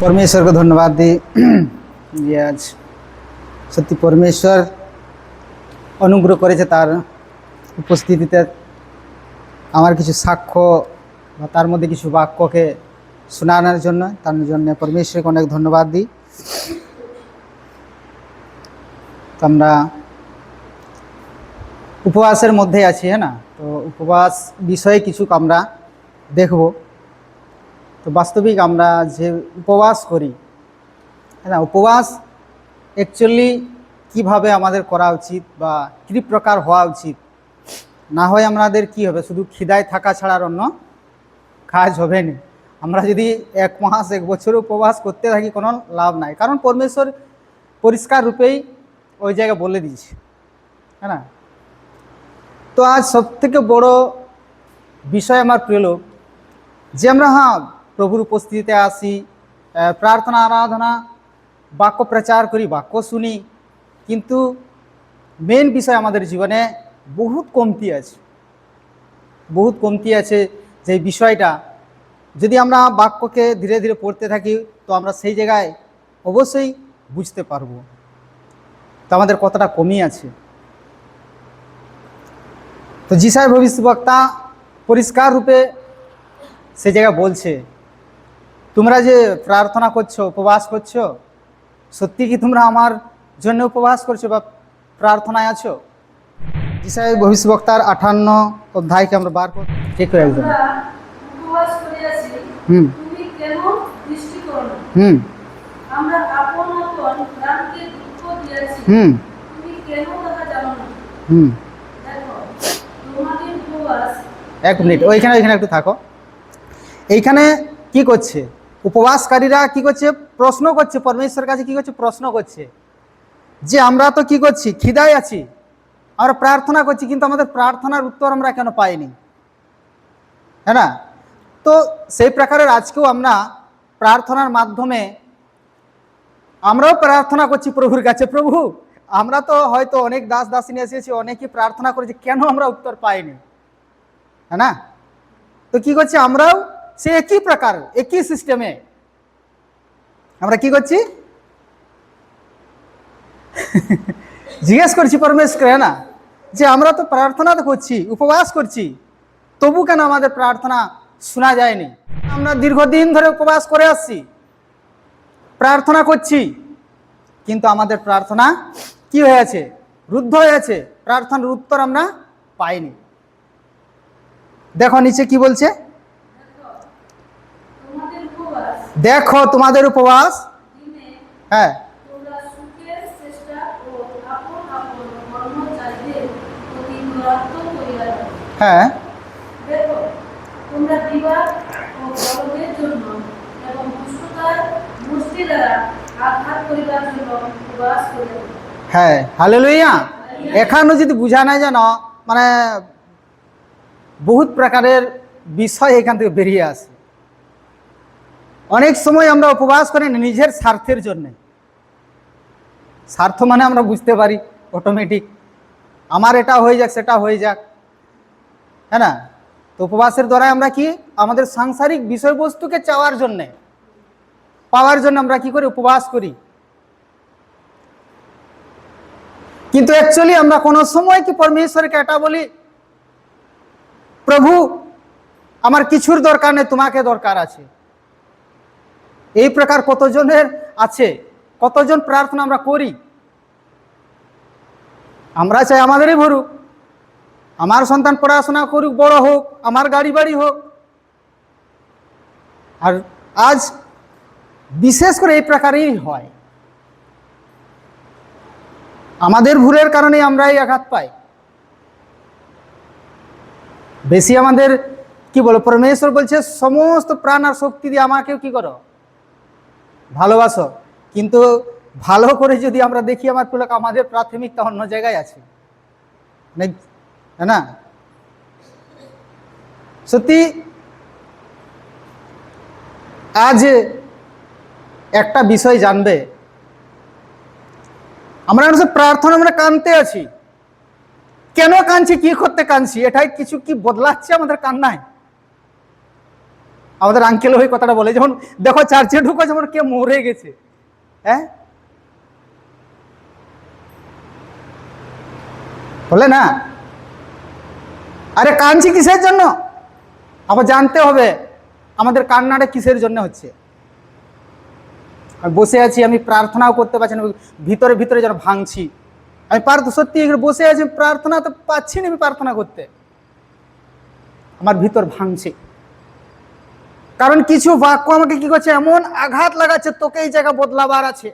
परमेश्वर को धन्यवाद दी যে আজ সত্যি পরমেশ্বর অনুগ্রহ করেছে তার উপস্থিতিতে আমার কিছু সাক্ষ্য বা তার মধ্যে কিছু বাক্যকে শোনানোর জন্য তার জন্য পরমেশ্বরকে অনেক ধন্যবাদ দিই। তো আমরা উপবাসের মধ্যে আছি, হ্যাঁ না? তো উপবাস বিষয়ে কিছু আমরা দেখব। তো বাস্তবিক আমরা যে উপবাস করি, হ্যাঁ না, উপবাস অ্যাকচুয়ালি কিভাবে আমাদের করা উচিত বা কী প্রকার হওয়া উচিত, না হয় আমাদের কি হবে, শুধু খিদায় থাকা ছাড়া আর অন্য কাজ হবে না। আমরা যদি 1 মাস 1 বছর উপবাস করতে থাকি কোনো লাভ নাই, কারণ পরমেশ্বর পরিষ্কার রূপেই ওই জায়গায় বলে দিয়েছে, হ্যাঁ না? তো আজ সবথেকে বড় বিষয় আমার প্রিয় লোক যে আমরা প্রভুর উপস্থিতিতে আসি, প্রার্থনা আরাধনা বাক্য প্রচার করি, বাক্য শুনি, কিন্তু মেন বিষয় আমাদের জীবনে বহুত কমতি আছে। যে বিষয়টা যদি আমরা বাক্যকে ধীরে ধীরে পড়তে থাকি তো আমরা সেই জায়গায় অবশ্যই বুঝতে পারবো তো আমাদের কতটা কমই আছে। তো যিশায় ভবিষ্যদ্বক্তা পরিষ্কার রূপে সে জায়গায় বলছে, তোমরা যে প্রার্থনা করছো, উপবাস করছো, সত্যি কি তোমরা আমার জন্য উপবাস করছো বা প্রার্থনায় আছো? যিশায় ভবিষ্যদ্বক্তার 58 অধ্যায়কে আমরা বার করি, ঠিক হয়ে একদম। উপবাস করিয়াছি, তুমি কেন দৃষ্টি করো না? আমরা আপন আপন প্রাণকে দুঃখ দিয়েছি, তুমি কেন তাহা জানো না? দেখো তোমাদের উপবাস। 1 মিনিট ওইখানে একটু থাকো। এইখানে কি করছে উপবাসকারীরা? কি করছে? প্রশ্ন করছে পরমেশ্বরের কাছে। কি করছে? প্রশ্ন করছে যে আমরা তো কি করছি, খিদায় আছি, আমরা প্রার্থনা করছি, কিন্তু আমাদের প্রার্থনার উত্তর আমরা কেন পাইনি, হ্যাঁ না? তো সেই প্রকারের আজকেও আমরা প্রার্থনার মাধ্যমে আমরাও প্রার্থনা করছি প্রভুর কাছে, প্রভু আমরা তো হয়তো অনেক দাস দাসিনী এসেছি, অনেকেই প্রার্থনা করেছি, কেন আমরা উত্তর পাইনি, হ্যাঁ না? তো কি করছি আমরাও সে একই প্রকার একই সিস্টেমে আমরা কি করছি জিজ্ঞেস করছি পরমেশ্বর, হ্যাঁ না, যে আমরা তো প্রার্থনা তো করছি, উপবাস করছি, তবু কেন আমাদের প্রার্থনা শোনা যায়নি? আমরা দীর্ঘদিন ধরে উপবাস করে আসছি, প্রার্থনা করছি, কিন্তু আমাদের প্রার্থনা কি হয়েছে? রুদ্ধ হয়েছে, প্রার্থনার উত্তর আমরা পাইনি। দেখো নিচে কি বলছে, দেখো তোমাদের উপবাস, হ্যাঁ, হ্যাঁ, হ্যাঁ, হালেলুয়া। এখানে যদি বুঝা নাই জানো, মানে বহুত প্রকারের বিষয় এখান থেকে বেরিয়ে আসে। অনেক সময় আমরা উপবাস করি নিজের স্বার্থের জন্যে। স্বার্থ মানে আমরা বুঝতে পারি অটোমেটিক, আমার এটা হয়ে যাক, সেটা হয়ে যাক, হ্যাঁ না? তো উপবাসের দ্বারা আমরা কি আমাদের সাংসারিক বিষয়বস্তুকে পাওয়ার জন্য আমরা কি করি? উপবাস করি। কিন্তু অ্যাকচুয়ালি আমরা কোনো সময় কি পরমেশ্বরকে এটা বলি, প্রভু আমার কিছুর দরকার নেই, তোমাকে দরকার আছে? এই প্রকার কতজনের আছে? কতজন প্রার্থনা আমরা করি? আমরা চাই আমাদেরই ভরুক, আমার সন্তান পড়াশোনা করুক, বড় হোক, আমার গাড়ি বাড়ি হোক। আর আজ বিশেষ করে এই প্রকারই হয়, আমাদের ভুলের কারণে আমরা এই আঘাত পাই বেশি। আমাদের কি বলো, পরমেশ্বর বলছে সমস্ত প্রাণ আর শক্তি দিয়ে আমাকেও কি করো? ভালোবাসো। কিন্তু ভালো করে যদি আমরা দেখি আমার পুলক, আমাদের প্রাথমিকতা অন্য জায়গায় আছে, হ্যাঁ না? সত্যি আজ একটা বিষয় জানবে, আমরা প্রার্থনা আমরা কাঁদতে আছি, কেন কাঁদছি, কি করতে কাঁদছি, এটাই কিছু কি বদলাচ্ছে আমাদের কান্নায়? আমাদের আঙ্কেল ওই কথাটা বলে, যখন দেখো চার্চে ঢুকো যেমন কে মরে গেছে। হ্যাঁ, বলে না, আরে কাঁদছি কিসের জন্য, আবার জানতে হবে আমাদের কান্নাটা কিসের জন্য হচ্ছে। আমি বসে আছি, আমি প্রার্থনাও করতে পারছি না, ভিতরে ভিতরে যেন ভাঙছি। আমি সত্যি বসে আছি, প্রার্থনা তো পাচ্ছি না আমি প্রার্থনা করতে, আমার ভিতর ভাঙছে। কারণ কিছু বাক্য আমাকে কি করছে, এমন আঘাত লাগাচ্ছে, তোকে এই জায়গা বদলাবার আছে।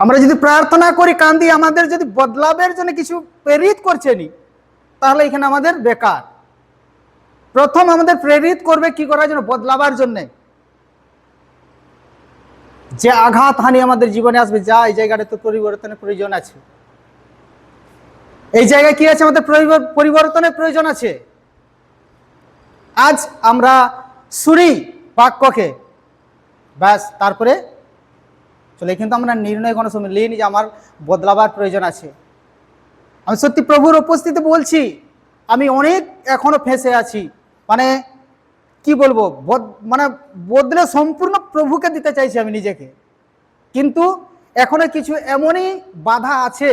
আমরা যদি প্রার্থনা করি, কান্দি, আমাদের যদি বদলাবের জন্য কিছু প্রেরিত করছে নি, তাহলে এখানে আমাদের বেকার। প্রথম আমাদের প্রেরিত করবে কি করার জন্য, বদলাবার জন্য। যে আঘাত হানি আমাদের জীবনে আসবে, যা এই জায়গাটা তো পরিবর্তনের প্রয়োজন আছে, এই জায়গায় কি আছে, আমাদের পরিবর্তনের প্রয়োজন আছে। আজ আমরা শুনি বাক্যকে, ব্যাস তারপরে চলে, কিন্তু আমরা নির্ণয় কোনো সময় নিইনি যে আমার বদলাবার প্রয়োজন আছে। আমি সত্যি প্রভুর উপস্থিতি বলছি, আমি অনেক এখনো ফেঁসে আছি, মানে কি বলবো, মানে বদলে সম্পূর্ণ প্রভুকে দিতে চাইছি আমি নিজেকে, কিন্তু এখনো কিছু এমনই বাধা আছে,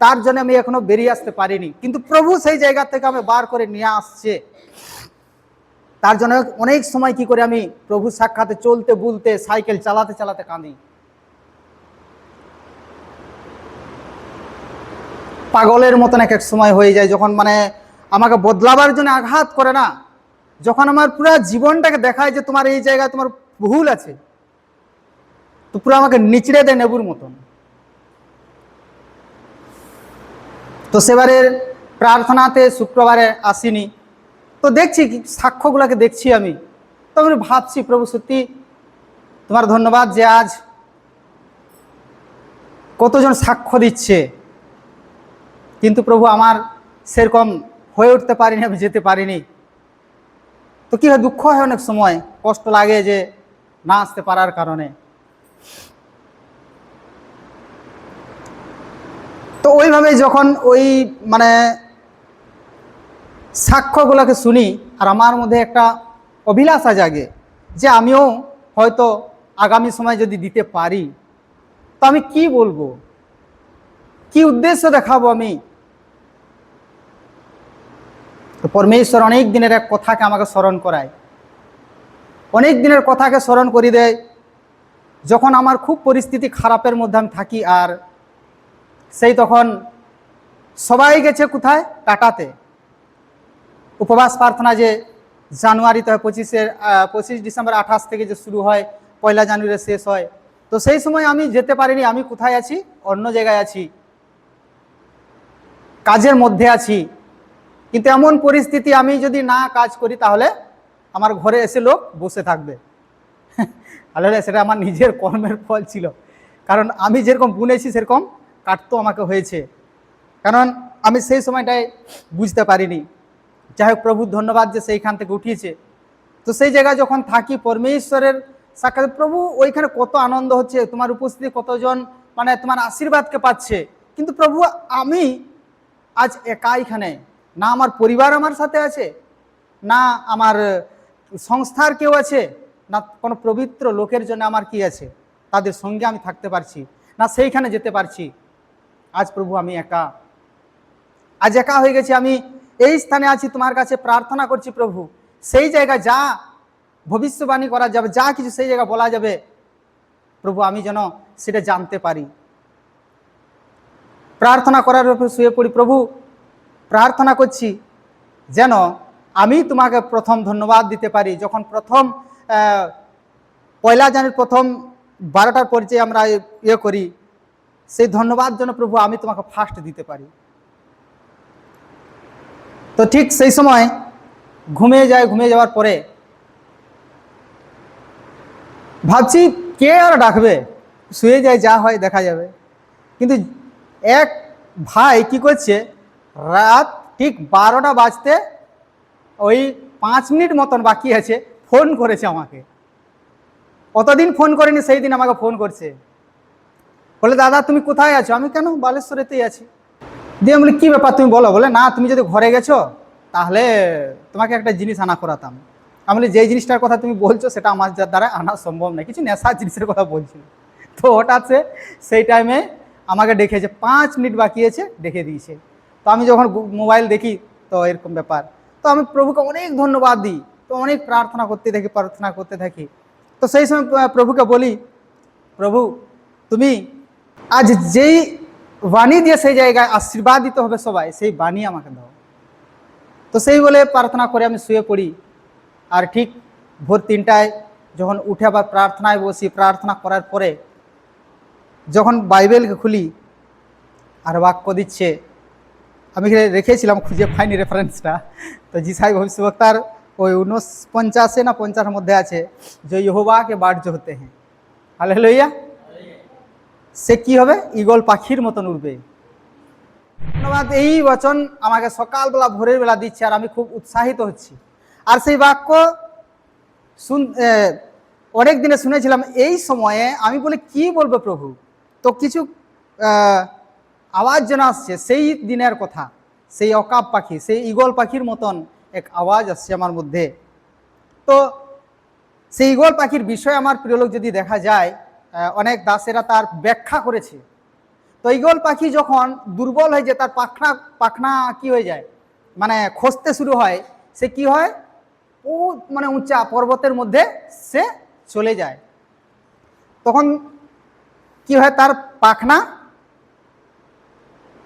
তার জন্য আমি এখনো বেরিয়ে আসতে পারিনি। কিন্তু প্রভু সেই জায়গা থেকে আমি বার করে নিয়ে আসছে। তার জন্য অনেক সময় কি করে আমি প্রভু সাক্ষাতে চলতে বলতে, সাইকেল চালাতে চালাতে কাঁদি। পাগলের মতন এক এক সময় হয়ে যায়, যখন মানে আমাকে বদলাবার জন্য আঘাত করে না, যখন আমার পুরো জীবনটাকে দেখায় যে তোমার এই জায়গায় তোমার ভুল আছে, তো পুরো আমাকে নিচড়ে দেয় নেবুর মতন। তো সেবারের প্রার্থনাতে শুক্রবারে আসিনি, তো দেখছি সাক্ষ্যগুলোকে দেখছি আমি, তো আমি ভাবছি প্রভু সত্যি তোমার ধন্যবাদ যে আজ কতজন সাক্ষ্য দিচ্ছে, কিন্তু প্রভু আমার সেরকম হয়ে উঠতে পারিনি, আমি যেতে পারিনি। তো কি হয়, দুঃখ হয়, অনেক সময় কষ্ট লাগে যে না আসতে পারার কারণে। তো ওইভাবে যখন ওই মানে সাক্ষ্যগুলোকে শুনি, আর আমার মধ্যে একটা অভিলাষা জাগে যে আমিও হয়তো আগামী সময় যদি দিতে পারি, তো আমি কি বলবো, কি উদ্দেশ্য দেখাবো আমি। তো পরমেশ্বর অনেক দিনের এক কথাকে আমাকে স্মরণ করায়, অনেক দিনের কথাকে স্মরণ করিয়ে দেয়, যখন আমার খুব পরিস্থিতি খারাপের মধ্যে আমি থাকি। আর সেই তখন সবাই গেছে কোথায়, টাটাতে উপবাস প্রার্থনা, যে জানুয়ারিতে হয়, 25 ডিসেম্বর 28 থেকে যে শুরু হয়, 1 জানুয়ারি শেষ হয়। তো সেই সময় আমি যেতে পারিনি। আমি কোথায় আছি, অন্য জায়গায় আছি, কাজের মধ্যে আছি। কিন্তু এমন পরিস্থিতি, আমি যদি না কাজ করি তাহলে আমার ঘরে এসে লোক বসে থাকবে। তাহলে সেটা আমার নিজের কর্মের ফল ছিল, কারণ আমি যেরকম বুনেছি সেরকম কাটতেও আমাকে হয়েছে, কারণ আমি সেই সময়টায় বুঝতে পারিনি। যাই হোক, প্রভুর ধন্যবাদ যে সেইখান থেকে উঠিয়েছে। তো সেই জায়গায় যখন থাকি, পরমেশ্বরের সাক্ষাৎ, প্রভু ওইখানে কত আনন্দ হচ্ছে, তোমার উপস্থিতি কতজন মানে তোমার আশীর্বাদকে পাচ্ছে। কিন্তু প্রভু আমি আজ একা এখানে, না আমার পরিবার আমার সাথে আছে, না আমার সংস্থার কেউ আছে, না কোনো পবিত্র লোকের জন্য আমার কি আছে, তাদের সঙ্গে আমি থাকতে পারছি না, সেইখানে যেতে পারছি। আজ প্রভু আমি একা, আজ একা হয়ে গেছি। আমি এই স্থানে আছি, তোমার কাছে প্রার্থনা করছি প্রভু, সেই জায়গায় যা ভবিষ্যবাণী করা যাবে, যা কিছু সেই জায়গায় বলা যাবে প্রভু, আমি যেন সেটা জানতে পারি। প্রার্থনা করার উপর শুয়ে পড়ি, প্রভু প্রার্থনা করছি যেন আমি তোমাকে প্রথম ধন্যবাদ দিতে পারি। যখন প্রথম 1 জানুয়ারি প্রথম 12টার পরিচয় আমরা করি, সেই ধন্যবাদ যেন প্রভু আমি তোমাকে ফার্স্ট দিতে পারি। তো ঠিক সেই সময় ঘুমিয়ে যাওয়ার পরে ভাবছি কে আর ডাকবে, শুয়ে যায়, যা হয় দেখা যাবে। কিন্তু এক ভাই কি করছে, রাত ঠিক 12টা বাজতে ওই 5 মিনিট মতন বাকি আছে, ফোন করেছে আমাকে। অতদিন ফোন করেনি, সেই দিন আমাকে ফোন করছে, বলে দাদা তুমি কোথায় আছো? আমি কেন, বালেশ্বরেতেই আছি। দিয়ে বলি কি ব্যাপার তুমি বলো। বলে না, তুমি যদি ঘরে গেছো তাহলে তোমাকে একটা জিনিস আনা করাতাম। আমি বলি, যেই জিনিসটার কথা তুমি বলছো সেটা আমার দ্বারা আনা সম্ভব নয়, কিছু নেশার জিনিসের কথা বলছিল। তো হঠাৎ সেই টাইমে আমাকে ডেকেছে, 5 মিনিট বাকি আছে, ডেকে দিয়েছে। তো আমি যখন মোবাইল দেখি তো এরকম ব্যাপার, তো আমি প্রভুকে অনেক ধন্যবাদ দিই, তো অনেক প্রার্থনা করতে থাকি। তো সেই সময় প্রভুকে বলি, প্রভু তুমি আজ যেই বাণী দিয়ে সেই জায়গায় আশীর্বাদ দিতে হবে সবাই, সেই বাণী আমাকে দাও। তো সেই বলে প্রার্থনা করে আমি শুয়ে পড়ি। আর ঠিক ভোর 3টায় যখন উঠে আবার প্রার্থনায় বসি, প্রার্থনা করার পরে যখন বাইবেলকে খুলি আর বাক্য দিচ্ছে, আমি রেখেছিলাম, খুঁজে পাইনি রেফারেন্সটা। তো যিশাই ভবিষ্যৎবক্তার ওই 49 না 50 মধ্যে আছে, যে ইহোবাকে বার্য হতে হ্যাঁ, হালেলুয়া। সে কি হবে? ঈগল পাখির মতন উড়বে। ধন্যবাদ, এই বচন আমাকে সকালবেলা ভোরের বেলা দিচ্ছে আর আমি খুব উৎসাহিত হচ্ছি। আর সেই বাক্য অনেক দিনে শুনেছিলাম। এই সময়ে আমি বলি, কি বলবো প্রভু? তো কিছু আওয়াজ যেন আসছে সেই দিনের কথা, সেই অকাপ পাখি, সেই ঈগল পাখির মতন এক আওয়াজ আসছে আমার মধ্যে। তো সেই ঈগল পাখির বিষয়ে আমার প্রিয় লোক যদি দেখা যায়, অনেক দাসেরা তার ব্যাখ্যা করেছে। তো ঈগল পাখি যখন দুর্বল হয়ে যায়, তার পাখনা কি হয়ে যায়, মানে খসতে শুরু হয়, সে কি হয়, ও মানে উঁচা পর্বতের মধ্যে সে চলে যায়। তখন কি হয়, তার পাখনা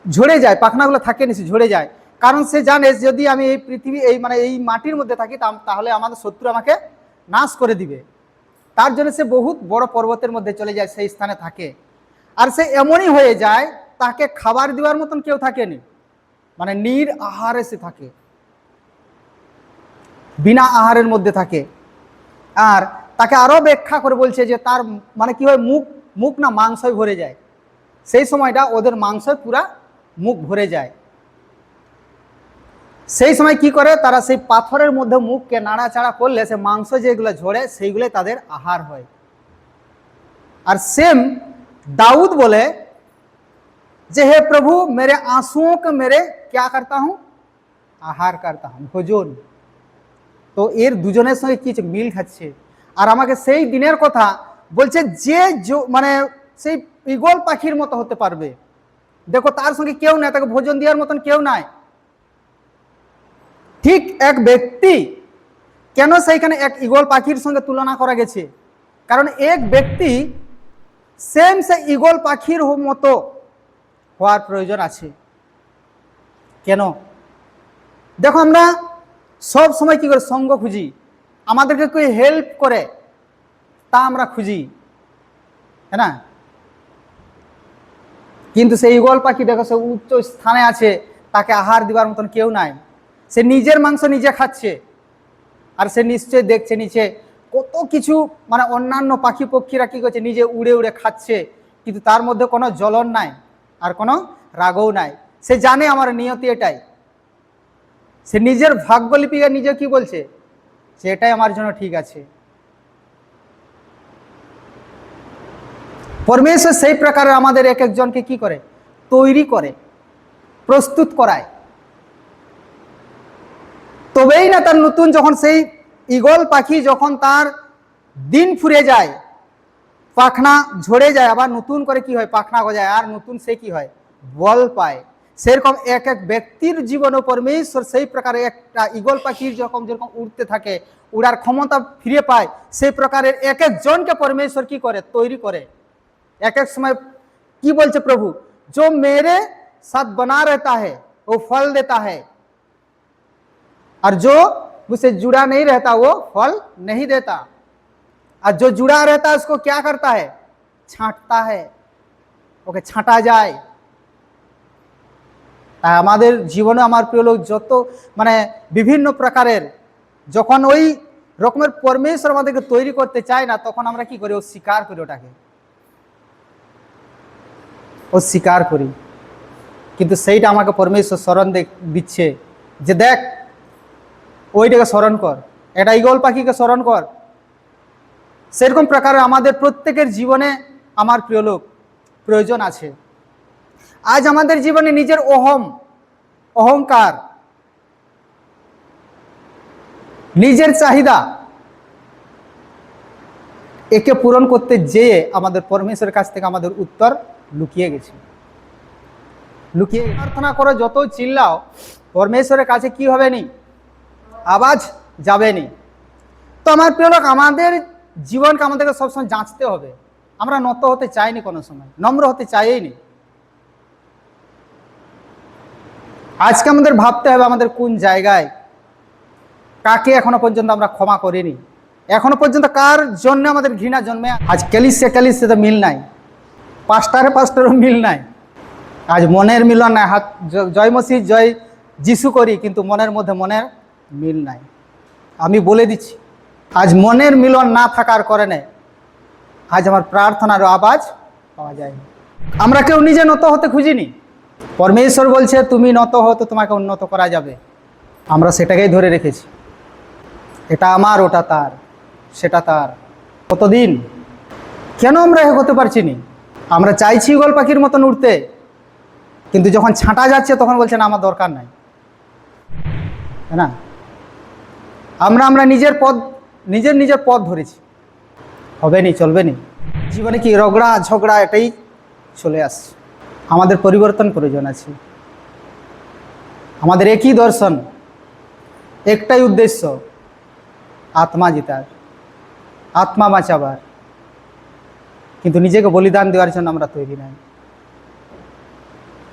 ঝরে যায়, পাখনাগুলো থাকে নিচে ঝরে যায়। কারণ সে জানে যদি আমি এই পৃথিবী এই মাটির মধ্যে থাকি তাহলে আমাদের শত্রু আমাকে নাশ করে দিবে। তার জন্য সে বহুত বড় পর্বতের মধ্যে চলে যায়, সেই স্থানে থাকে। আর সে এমনই হয়ে যায়, তাকে খাবার দেওয়ার মতন কেউ থাকেনি, মানে নির আহারে সে থাকে, বিনা আহারের মধ্যে থাকে। আর তাকে আরো ব্যাখ্যা করে বলছে যে তার মানে কি হয়, মুখ না মাংসই ভরে যায়। সেই সময়টা ওদের মাংসই পুরা মুখ ভরে যায়। সেই সময় কি করে, তারা সেই পাথরের মধ্যে মুখকে নাড়াচাড়া করলে সে মাংস যেগুলো ঝরে সেইগুলো তাদের আহার হয়। আর সেম दाऊद बोले যে হে প্রভু मेरे आंसुओं को मेरे क्या करता हूं, आहार करता हूं, भोजन। তো এর দুজনের সঙ্গে কি মিল খাচ্ছে। আর আমাকে সেই দিনের কথা বলছে, যে মানে সেই ঈগল পাখির মতো হতে পারবে। দেখো তার সঙ্গে কেউ নাই, তাকে ভোজন দেওয়ার মতন কেউ নাই। ঠিক এক ব্যক্তি, কেন সেইখানে এক ঈগল পাখির সঙ্গে তুলনা করা গেছে? কারণ এক ব্যক্তি সেম সে ঈগল পাখির মতো হওয়ার প্রয়োজন আছে। কেন? দেখো আমরা সব সময় কি করে সঙ্গ খুঁজি, আমাদেরকে কেউ হেল্প করে তা আমরা খুঁজি, হ্যাঁ না? কিন্তু সেই ঈগল পাখি দেখো সে উচ্চ স্থানে আছে, তাকে আহার দিবার মতন কেউ নাই। সে নিজের মাংস নিজে খাচ্ছে। আর সে নিশ্চয় দেখছে নিচে কত কিছু, মানে অন্যান্য পাখি পক্ষীরা কি করছে, নিজে উড়ে উড়ে খাচ্ছে, কিন্তু তার মধ্যে কোনো জ্বলন নাই আর কোনো রাগও নাই। সে জানে আমার নিয়তি এটাই। সে নিজের ভাগ্যলিপিকে নিজে কি বলছে, যে এটাই আমার জন্য ঠিক আছে। পরমেশ্বর সেই প্রকারে আমাদের এক একজনকে কি করে, তৈরি করে, প্রস্তুত করায়। তবেই না তার নতুন, যখন সেই ঈগল পাখি যখন তার দিন ফুরে যায়, পাখনা ঝরে যায়, আবার নতুন করে কি হয়, পাখনা গজায়, আর নতুন সে কি হয়, বল পায়। সেরকম এক এক ব্যক্তির জীবনে পরমেশ্বর সেই প্রকারে একটা ঈগল পাখির যেরকম উড়তে থাকে, উড়ার ক্ষমতা ফিরে পায়, সেই প্রকারের এক একজনকে পরমেশ্বর কি করে, তৈরি করে। এক এক সময় কি বলছে প্রভু, जो मेरे साथ बना रहता है वो फल देता है, और जो मुझसे जुड़ा नहीं रहता वो फल नहीं देता। और जो जुड़ा रहता है उसको क्या करता है, छांटता है, ওকে ছাঁটা যায়। তাই আমাদের জীবনে আমার প্রিয় লোক যত মানে বিভিন্ন প্রকারের যখন ওই রকমের পরমেশ্বর আমাদেরকে তৈরি করতে চায় না, তখন আমরা কি করি, ও স্বীকার করি, ওটাকে ও স্বীকার করি। কিন্তু সেইটা আমাকে পরমেশ্বর স্মরণ দিচ্ছে যে দেখ ওইটাকে স্মরণ কর, এটা ঈগল পাখিকে স্মরণ কর। সেরকম প্রকারে আমাদের প্রত্যেকের জীবনে আমার প্রিয় লোক প্রয়োজন আছে। আজ আমাদের জীবনে নিজের অহংকার, নিজের চাহিদা একে পূরণ করতে যেয়ে আমাদের পরমেশ্বরের কাছ থেকে আমাদের উত্তর লুকিয়ে গেছে। লুকিয়ে প্রার্থনা করো, যত চিল্লাও, পরমেশ্বরের কাছে কি হবে নি? আওয়াজ যাবে নি। তো আমার প্রিয় লোক, আমাদের জীবনকে আমাদেরকে সবসময় যাঁচতে হবে। আমরা নত হতে চাইনি, কোনো সময় নম্র হতে চাইনি। আজকে আমাদের ভাবতে হবে আমাদের কোন জায়গায়, কাকে এখনো পর্যন্ত আমরা ক্ষমা করিনি, এখনো পর্যন্ত কার জন্য আমাদের ঘৃণা জন্মে। আজ ক্যালিসে তো মিল নাই, পাস্টারেরও মিল নাই। আজ মনের মিলন নাই। হাত জয় মসিহ জয় যিশু করি, কিন্তু মনের মধ্যে মনের মিল নাই। আমি বলে দিচ্ছি, আজ মনের মিলন না থাকার কারণে আজ আমার প্রার্থনার আওয়াজ পাওয়া যায়। আমরা কেউ নিজে নত হতে খুঁজিনি। পরমেশ্বর বলছে তুমি নত হতো, তোমাকে উন্নত করা যাবে। আমরা সেটাকেই ধরে রেখেছি, এটা আমার, ওটা তার, সেটা তার। কতদিন কেন আমরা হতে পারছি নি? আমরা চাইছি ঈগল পাখির মতন উঠতে, কিন্তু যখন ছাঁটা যাচ্ছে তখন বলছে না, আমার দরকার নাই, তাই না? আমরা নিজের পথ ধরেছি। হবে নি, চলবে নি। জীবনে কি রগড়া ঝগড়া এটাই চলে আসছে। আমাদের পরিবর্তন প্রয়োজন আছে। আমাদের একই দর্শন, একটাই উদ্দেশ্য, আত্মা জেতার, আত্মা বাঁচাবার। কিন্তু নিজেকে বলিদান দেওয়ার জন্য আমরা তৈরি নাই।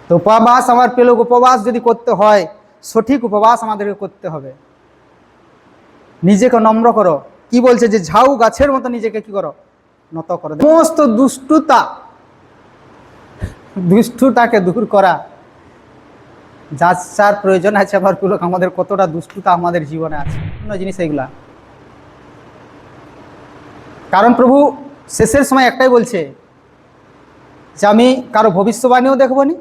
তো উপবাস, আমার প্রিয় লোক, উপবাস যদি করতে হয়, সঠিক উপবাস আমাদেরকে করতে হবে। নিজেকে নম্র করো। কি বলছে যে ঝাউ গাছের মতো নিজেকে কি করো? নত করো। সমস্ত দুষ্টতাকে দূর করা, যার প্রয়োজন আছে আমার প্রিয় লোক, আমাদের কতটা দুষ্টতা আমাদের জীবনে আছে, অন্য জিনিস এইগুলা। কারণ প্রভু শেষের সময় একটাই বলছে যে আমি কারো ভবিষ্যবাণীও দেখবো নি,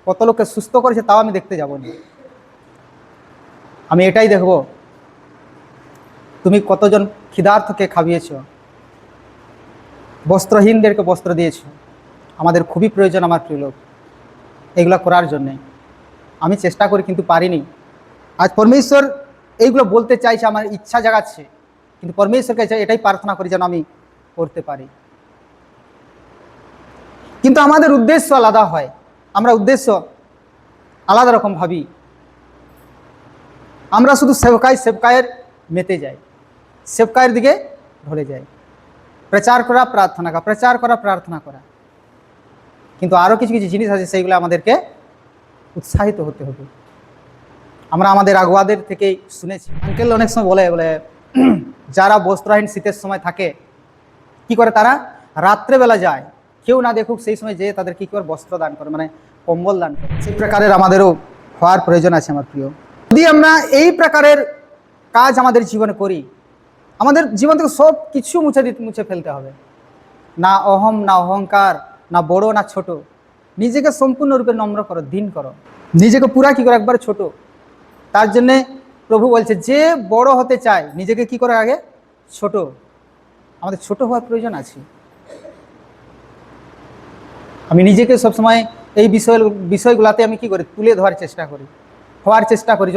কত লোককে সুস্থ করেছে তাও আমি দেখতে যাব না। আমি এটাই দেখব, তুমি কতজন ক্ষুধার্তকে খাইয়েছ, বস্ত্রহীনদেরকে বস্ত্র দিয়েছ। আমাদের খুবই প্রয়োজন আমার প্রিয় লোক এইগুলো করার জন্যে। আমি চেষ্টা করি কিন্তু পারিনি। আজ পরমেশ্বর এইগুলো বলতে চাইছে, আমার ইচ্ছা জাগাচ্ছে, কিন্তু পরমেশ্বরকে এটাই প্রার্থনা করি যেন আমি করতে পারি। কিন্তু আমাদের উদ্দেশ্য আলাদা হয়, আমরা উদ্দেশ্য আলাদা রকম ভাবি। আমরা শুধু সেবকায়ের মেতে যাই, সেবকায়ের দিকে ধরে যাই। প্রচার করা, প্রার্থনা করা, প্রচার করা, প্রার্থনা করা। কিন্তু আরও কিছু কিছু জিনিস আছে, সেইগুলো আমাদেরকে উৎসাহিত হতে হবে। আমরা আমাদের আগুয়াদের থেকেই শুনেছি, আঙ্কেল অনেক সময় বলে যারা বস্ত্রহীন শীতের সময় থাকে কি করে, তারা রাত্রেবেলা যায়, কেউ না দেখুক, সেই সময় যেয়ে তাদের কি করে বস্ত্র দান করে, মানে কম্বল দান করে। সেই প্রকারের আমাদেরও হওয়ার প্রয়োজন আছে আমার প্রিয়। যদি আমরা এই প্রকারের কাজ আমাদের জীবনে করি, আমাদের জীবন থেকে সব কিছু মুছে ফেলতে হবে। না অহম, না অহংকার, না বড় না ছোট। নিজেকে সম্পূর্ণরূপে নম্র করো, দিন করো। নিজেকে পুরা কি করে একবার ছোট। তার জন্যে প্রভু বলছে যে বড় হতে চায় নিজেকে কি করে আগে ছোট। আমাদের ছোট হওয়ার প্রয়োজন আছে। আমি নিজেকে সবসময় এই বিষয়গুলাতে আমি কি করি, তুলে ধরার চেষ্টা করি, হওয়ার চেষ্টা করি।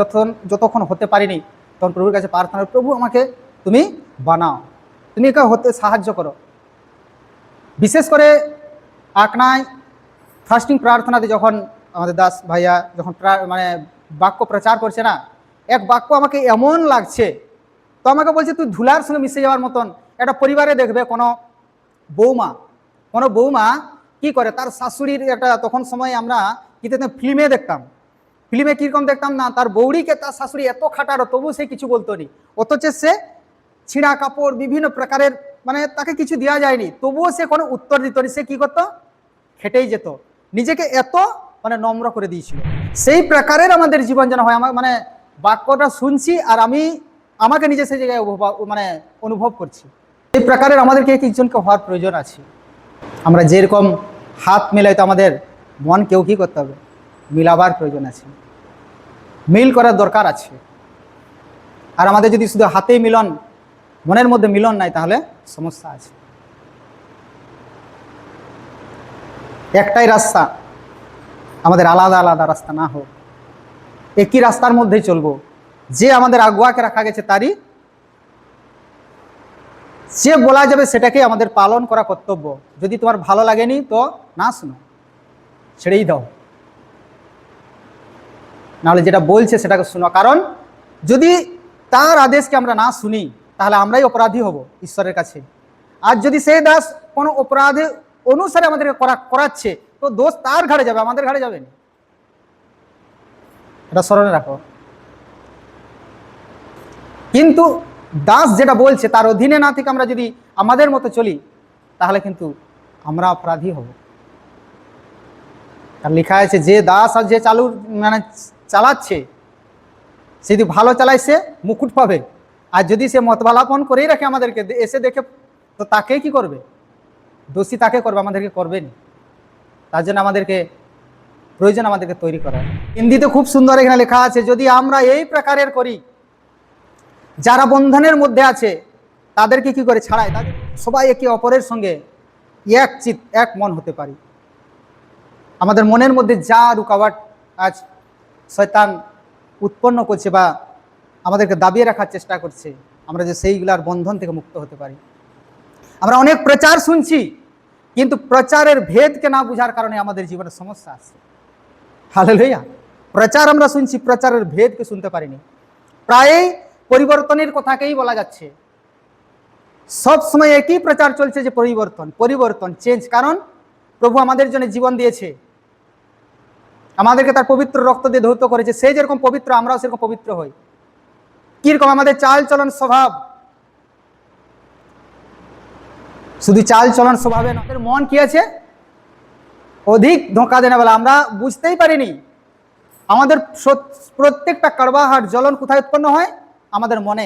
যতক্ষণ হতে পারিনি তখন প্রভুর কাছে প্রার্থনা, প্রভু আমাকে তুমি বানাও, তুমি একে হতে সাহায্য করো। বিশেষ করে আকনায় ফাস্টিং প্রার্থনাতে যখন আমাদের দাস ভাইয়া যখন মানে বাক্য প্রচার করছে না, এক বাক্য আমাকে এমন লাগছে, তো আমাকে বলছে তুই ধুলার সঙ্গে মিশে যাওয়ার মতন। একটা পরিবারে দেখবে কোনো বৌমা কি করে, তার শাশুড়ির একটা, তখন সময় আমরা কিন্তু ফিল্মে দেখতাম, ফিল্মে কীরকম দেখতাম না, তার বৌড়িকে তার শাশুড়ি এত খাটারো, তবু সে কিছু বলতো নি। অথচ সে ছিঁড়া কাপড় বিভিন্ন প্রকারের, মানে তাকে কিছু দেওয়া যায়নি, তবুও সে কোনো উত্তর দিত নি। সে কি করতো, খেটেই যেত, নিজেকে এত মানে নম্র করে দিয়েছিল। সেই প্রকারের আমাদের জীবন যেন হয়। আমার মানে বাক্যটা শুনছি আর আমাকে নিজে সেই জায়গায় অনুভব করছি। এই প্রকারের আমাদেরকে একজনকে হওয়ার প্রয়োজন আছে। আমরা যেরকম হাত মেলাই, তো আমাদের মনকেও কি করতে হবে, মিলাবার প্রয়োজন আছে, মিল করার দরকার আছে। আর আমাদের যদি শুধু হাতেই মিলন, মনের মধ্যে মিলন নাই, তাহলে সমস্যা আছে। একটাই রাস্তা, আমাদের আলাদা আলাদা রাস্তা না হোক, একই রাস্তার মধ্যেই চলবো। যে আমাদের আগুয়াকে রাখা গেছে তারই যে বলা যাবে সেটাকে আমাদের পালন করা কর্তব্য। যদি তোমার ভালো লাগেনি তো না শুনো, ছেড়েই দাও, নাহলে যেটা বলছে সেটাকে শুনো। কারণ যদি তার আদেশকে আমরা না শুনি তাহলে আমরাই অপরাধী হব ঈশ্বরের কাছে। আর যদি সেই দাস কোনো অপরাধে অনুসারে আমাদেরকে করাচ্ছে তো দোষ তার ঘাড়ে যাবে, আমাদের ঘাড়ে যাবে না। এটা স্মরণে রাখো। কিন্তু দাস যেটা বলছে তার অধীনে না থেকে আমরা যদি আমাদের মতো চলি তাহলে কিন্তু আমরা অপরাধী হব। আর লেখা আছে যে দাস আর যে চালাচ্ছে সে যদি ভালো চালায় সে মুকুট পাবে, আর যদি সে মতবালাপন করেই রাখে আমাদেরকে এসে দেখে তো তাকে কি করবে? দোষী তাকে করবে, আমাদেরকে করবে না। তার জন্য আমাদেরকে প্রয়োজন আমাদেরকে তৈরি করা। হিন্দিতে খুব সুন্দর এখানে লেখা আছে, যদি আমরা এই প্রকারের করি, যারা বন্ধনের মধ্যে আছে তাদেরকে কি করে ছাড়ায়, তাদের সবাই একে অপরের সঙ্গে এক চিত এক মন হতে পারি। আমাদের মনের মধ্যে যা রুকাওয়াট আজ শয়তান উৎপন্ন করছে বা আমাদেরকে দাবিয়ে রাখার চেষ্টা করছে, আমরা যে সেইগুলার বন্ধন থেকে মুক্ত হতে পারি। আমরা অনেক প্রচার শুনছি, কিন্তু প্রচারের ভেদকে না বুঝার কারণে আমাদের জীবনে সমস্যা আছে। হালেলুয়া। প্রচার আমরা শুনছি, প্রচারের ভেদকে শুনতে পারিনি। প্রায়ই পরিবর্তনের কথাকেই বলা যাচ্ছে, সব সময় একই প্রচার চলছে যে পরিবর্তন পরিবর্তন চেঞ্জ। কারণ প্রভু আমাদের জন্য জীবন দিয়েছে, আমাদেরকে তার পবিত্র রক্ত দিয়ে ধৌত করেছে। সে যেরকম পবিত্র আমরাও সেরকম পবিত্র হই। কিরকম আমাদের চাল চলন স্বভাব, শুধু চাল চলন স্বভাবে না, আমাদের মন কি আছে অধিক ধোঁকা দেনা বলা, আমরা বুঝতেই পারিনি। আমাদের প্রত্যেকটা কারবাহাট জ্বলন কোথায় উৎপন্ন হয়? আমাদের মনে।